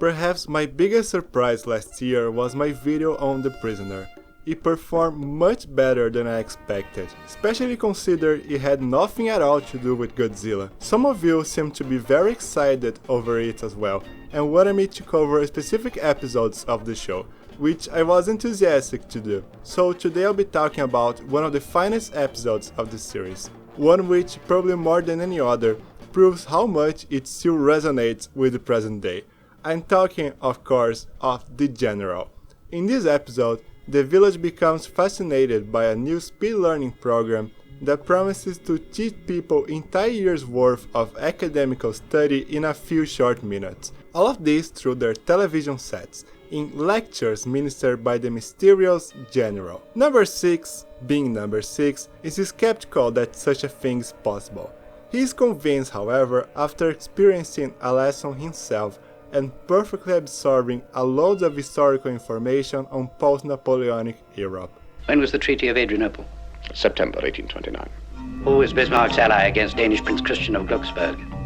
Perhaps my biggest surprise last year was my video on The Prisoner. It performed much better than I expected, especially considering it had nothing at all to do with Godzilla. Some of you seem to be very excited over it as well, and wanted me to cover specific episodes of the show, which I was enthusiastic to do. So today I'll be talking about one of the finest episodes of the series, one which, probably more than any other, proves how much it still resonates with the present day. I'm talking, of course, of The General. In this episode, the village becomes fascinated by a new speed learning program that promises to teach people entire years worth of academical study in a few short minutes. All of this through their television sets, in lectures ministered by the mysterious General. Number 6, being number 6, is skeptical that such a thing is possible. He is convinced, however, after experiencing a lesson himself and perfectly absorbing a load of historical information on post-Napoleonic Europe. When was the Treaty of Adrianople? September 1829. Who was Bismarck's ally against Danish Prince Christian of Glucksburg?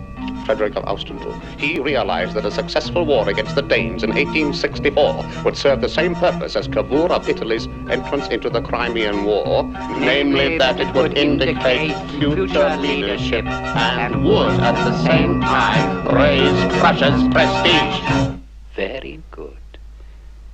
Frederick of Austenburg. He realized that a successful war against the Danes in 1864 would serve the same purpose as Cavour of Italy's entrance into the Crimean War, namely that it would indicate future leadership and would at the same time raise Prussia's prestige. Very good.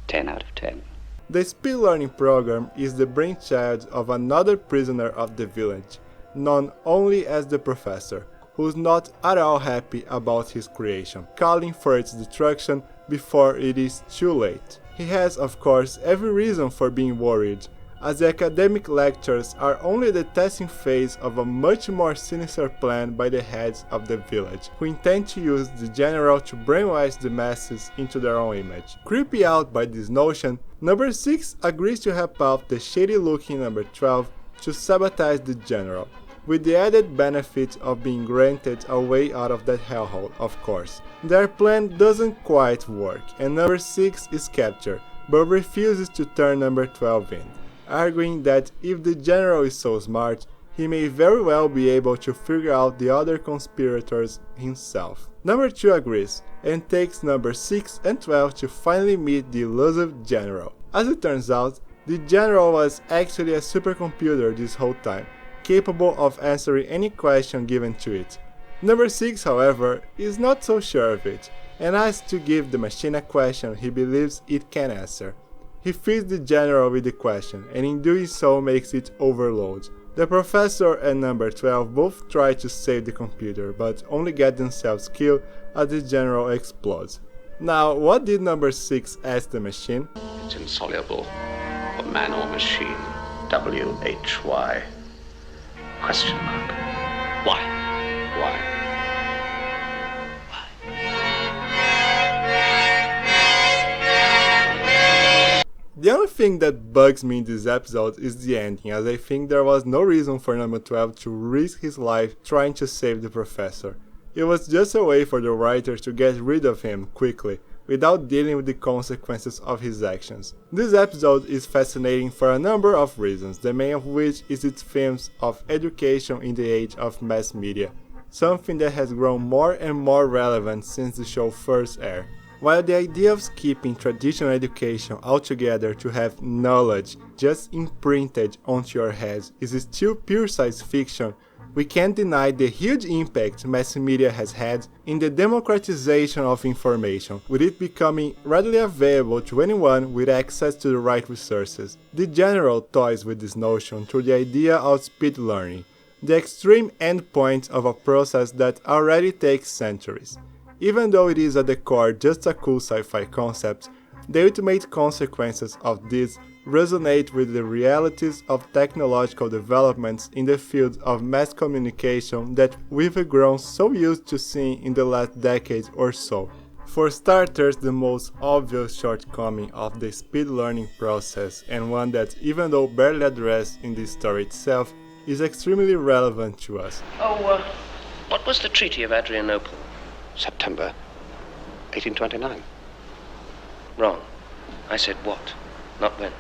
10 out of 10. The speed learning program is the brainchild of another prisoner of the village, known only as the Professor, who's not at all happy about his creation, calling for its destruction before it is too late. He has, of course, every reason for being worried, as the academic lectures are only the testing phase of a much more sinister plan by the heads of the village, who intend to use the General to brainwash the masses into their own image. Creepy out by this notion, number 6 agrees to help out the shady-looking number 12 to sabotage the General, with the added benefit of being granted a way out of that hellhole, of course. Their plan doesn't quite work, and number 6 is captured, but refuses to turn number 12 in, arguing that if the General is so smart, he may very well be able to figure out the other conspirators himself. Number 2 agrees, and takes number 6 and 12 to finally meet the elusive General. As it turns out, the General was actually a supercomputer this whole time, capable of answering any question given to it. Number 6, however, is not so sure of it, and asks to give the machine a question he believes it can answer. He feeds the General with the question, and in doing so makes it overload. The Professor and number 12 both try to save the computer, but only get themselves killed as the General explodes. Now, what did number 6 ask the machine? It's insoluble for man or machine. WHY. Question mark. Why? Why? The only thing that bugs me in this episode is the ending, as I think there was no reason for number 12 to risk his life trying to save the Professor. It was just a way for the writers to get rid of him quickly, without dealing with the consequences of his actions. This episode is fascinating for a number of reasons, the main of which is its themes of education in the age of mass media, something that has grown more and more relevant since the show first aired. While the idea of skipping traditional education altogether to have knowledge just imprinted onto your head is still pure science fiction, we can't deny the huge impact mass media has had in the democratization of information, with it becoming readily available to anyone with access to the right resources. The General toys with this notion through the idea of speed learning, the extreme endpoint of a process that already takes centuries. Even though it is at the core just a cool sci-fi concept, the ultimate consequences of this resonate with the realities of technological developments in the field of mass communication that we've grown so used to seeing in the last decade or so. For starters, the most obvious shortcoming of the speed learning process, and one that, even though barely addressed in the story itself, is extremely relevant to us. What was the Treaty of Adrianople? September 1829. Wrong. I said what, not when.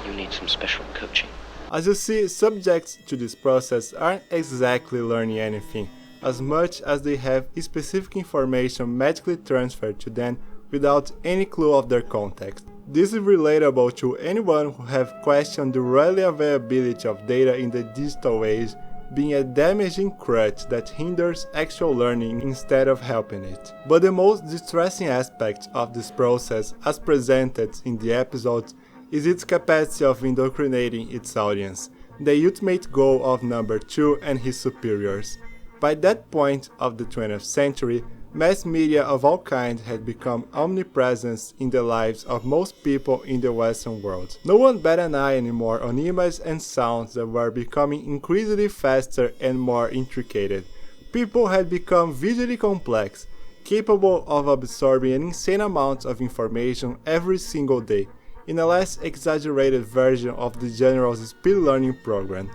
You need some special coaching. As you see, subjects to this process aren't exactly learning anything, as much as they have specific information magically transferred to them without any clue of their context. This is relatable to anyone who have questioned the readily availability of data in the digital age being a damaging crutch that hinders actual learning instead of helping it. But the most distressing aspect of this process, as presented in the episode, is its capacity of indoctrinating its audience, the ultimate goal of number 2 and his superiors. By that point of the 20th century, mass media of all kinds had become omnipresent in the lives of most people in the Western world. No one bat an eye anymore on images and sounds that were becoming increasingly faster and more intricate. People had become visually complex, capable of absorbing an insane amount of information every single day, in a less exaggerated version of the general's speed learning program.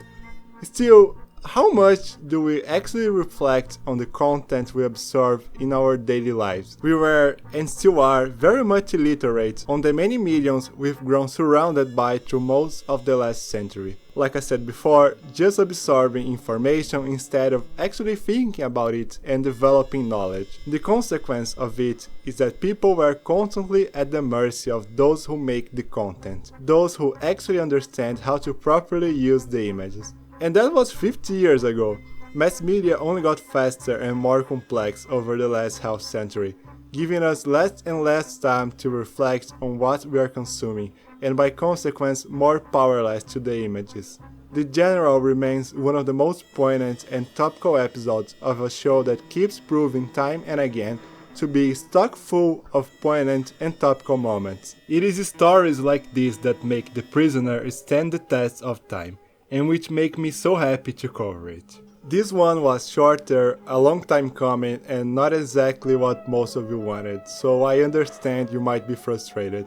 Still, how much do we actually reflect on the content we absorb in our daily lives? We were, and still are, very much illiterate on the many mediums we've grown surrounded by through most of the last century. Like I said before, just absorbing information instead of actually thinking about it and developing knowledge. The consequence of it is that people were constantly at the mercy of those who make the content, those who actually understand how to properly use the images. And that was 50 years ago. Mass media only got faster and more complex over the last half century, giving us less and less time to reflect on what we are consuming, and by consequence more powerless to the images. The General remains one of the most poignant and topical episodes of a show that keeps proving time and again to be stock full of poignant and topical moments. It is stories like this that make The Prisoner stand the test of time, and which make me so happy to cover it. This one was shorter, a long time coming, and not exactly what most of you wanted, so I understand you might be frustrated.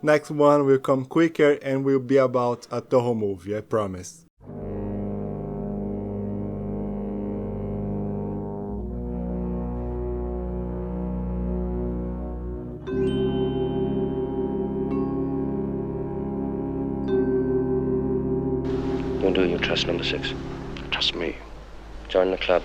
Next one will come quicker and will be about a Toho movie, I promise. You do you trust number 6? Trust me. Join the club.